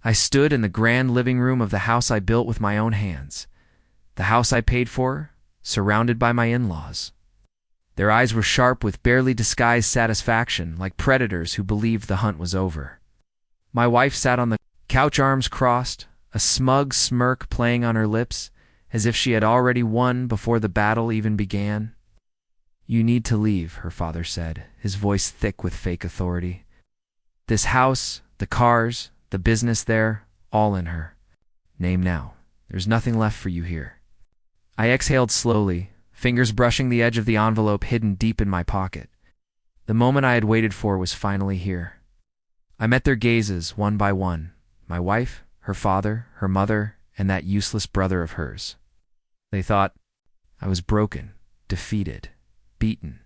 I stood in the grand living room of the house I built with my own hands, the house I paid for, surrounded by my in-laws. Their eyes were sharp with barely disguised satisfaction, like predators who believed the hunt was over. My wife sat on the couch, arms crossed, a smug smirk playing on her lips, as if she had already won before the battle even began. "You need to leave," her father said, his voice thick with fake authority. "This house, the cars, the business there, all in her. Name now. There's nothing left for you here." I exhaled slowly, fingers brushing the edge of the envelope hidden deep in my pocket. The moment I had waited for was finally here. I met their gazes one by one, my wife, her father, her mother, and that useless brother of hers. They thought I was broken, defeated, beaten.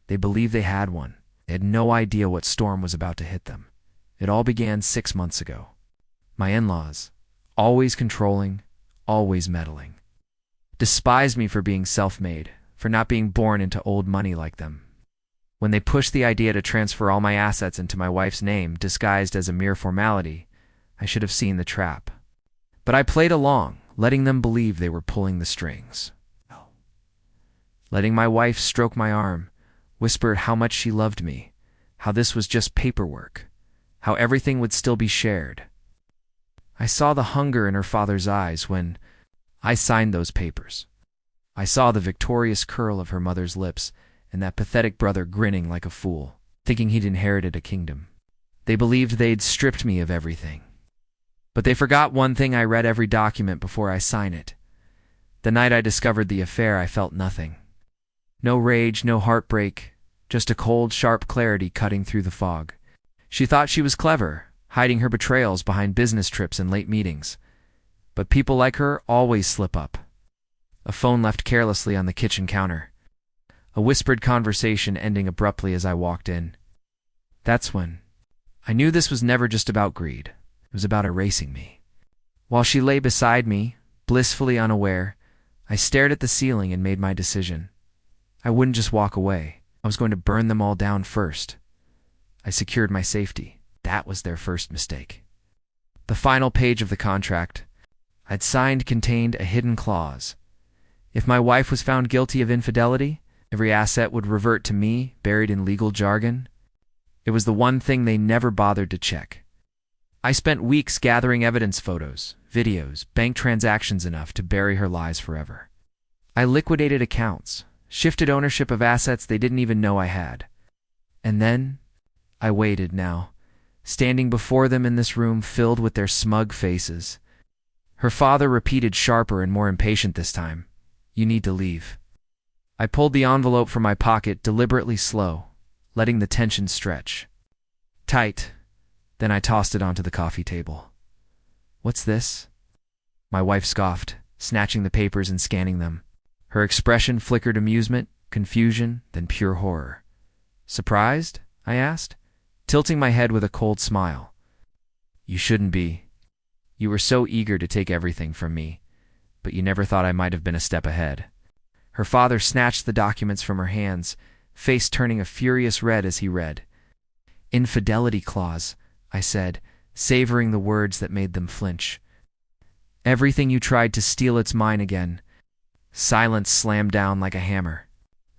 They believed they had won. They had no idea what storm was about to hit them. It all began 6 months ago. My in-laws, always controlling, always meddling, despised me for being self-made, for not being born into old money like them. When they pushed the idea to transfer all my assets into my wife's name, disguised as a mere formality, I should have seen the trap. But I played along, letting them believe they were pulling the strings. Letting my wife stroke my arm, whispered how much she loved me, how this was just paperwork, how everything would still be shared. I saw the hunger in her father's eyes when I signed those papers. I saw the victorious curl of her mother's lips and that pathetic brother grinning like a fool, thinking he'd inherited a kingdom. They believed they'd stripped me of everything. But they forgot one thing: I read every document before I signed it. The night I discovered the affair, I felt nothing. No rage, no heartbreak, just a cold, sharp clarity cutting through the fog. She thought she was clever, hiding her betrayals behind business trips and late meetings. But people like her always slip up. A phone left carelessly on the kitchen counter. A whispered conversation ending abruptly as I walked in. That's when I knew this was never just about greed. It was about erasing me. While she lay beside me, blissfully unaware, I stared at the ceiling and made my decision. I wouldn't just walk away. I was going to burn them all down first. I secured my safety. That was their first mistake. The final page of the contract I'd signed contained a hidden clause. If my wife was found guilty of infidelity, every asset would revert to me, buried in legal jargon. It was the one thing they never bothered to check. I spent weeks gathering evidence, photos, videos, bank transactions enough to bury her lies forever. I liquidated accounts, shifted ownership of assets they didn't even know I had. And then I waited now, standing before them in this room filled with their smug faces. Her father repeated, sharper and more impatient this time, "You need to leave." I pulled the envelope from my pocket, deliberately slow, letting the tension stretch. Tight. Then I tossed it onto the coffee table. "What's this?" My wife scoffed, snatching the papers and scanning them. Her expression flickered amusement, confusion, then pure horror. "Surprised?" I asked, tilting my head with a cold smile. "You shouldn't be. You were so eager to take everything from me, but you never thought I might have been a step ahead." Her father snatched the documents from her hands, face turning a furious red as he read. "Infidelity clause," I said, savoring the words that made them flinch. "Everything you tried to steal, it's mine again." Silence slammed down like a hammer.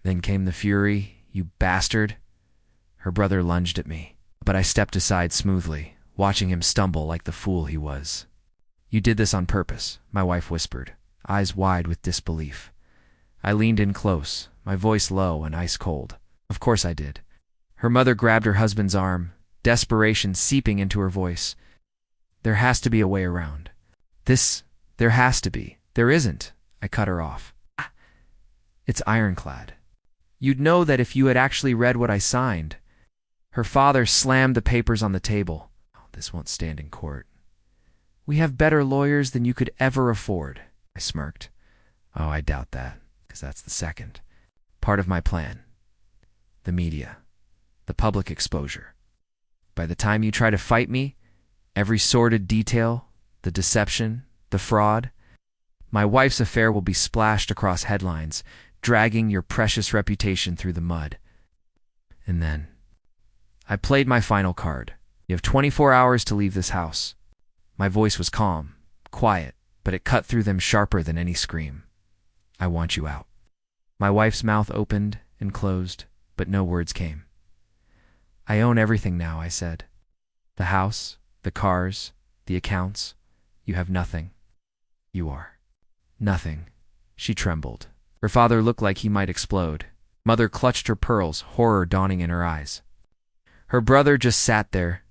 Then came the fury. "You bastard." Her brother lunged at me, but I stepped aside smoothly, watching him stumble like the fool he was. "You did this on purpose," my wife whispered, eyes wide with disbelief. I leaned in close, my voice low and ice cold. "Of course I did." Her mother grabbed her husband's arm, desperation seeping into her voice. "There has to be a way around this. There has to be." "There isn't," I cut her off. "It's ironclad. You'd know that if you had actually read what I signed." Her father slammed the papers on the table. "This won't stand in court." "We have better lawyers than you could ever afford," I smirked. "Oh, I doubt that, because that's the second part of my plan. The media. The public exposure. By the time you try to fight me, every sordid detail, the deception, the fraud, my wife's affair will be splashed across headlines, dragging your precious reputation through the mud." And then I played my final card. "You have 24 hours to leave this house. My voice was calm, quiet, but it cut through them sharper than any scream. I want you out. My wife's mouth opened and closed, but no words came. I own everything now, I said. The house, the cars, the accounts. You have nothing. You are. Nothing. She trembled. Her father looked like he might explode. Mother clutched her pearls, horror dawning in her eyes. Her brother just sat there,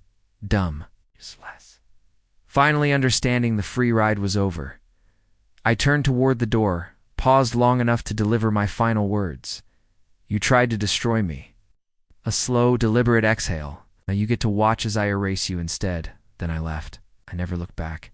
dumb, useless. Finally understanding the free ride was over. I turned toward the door, paused long enough to deliver my final words. You tried to destroy me. A slow, deliberate exhale. Now you get to watch as I erase you instead. Then I left. I never looked back.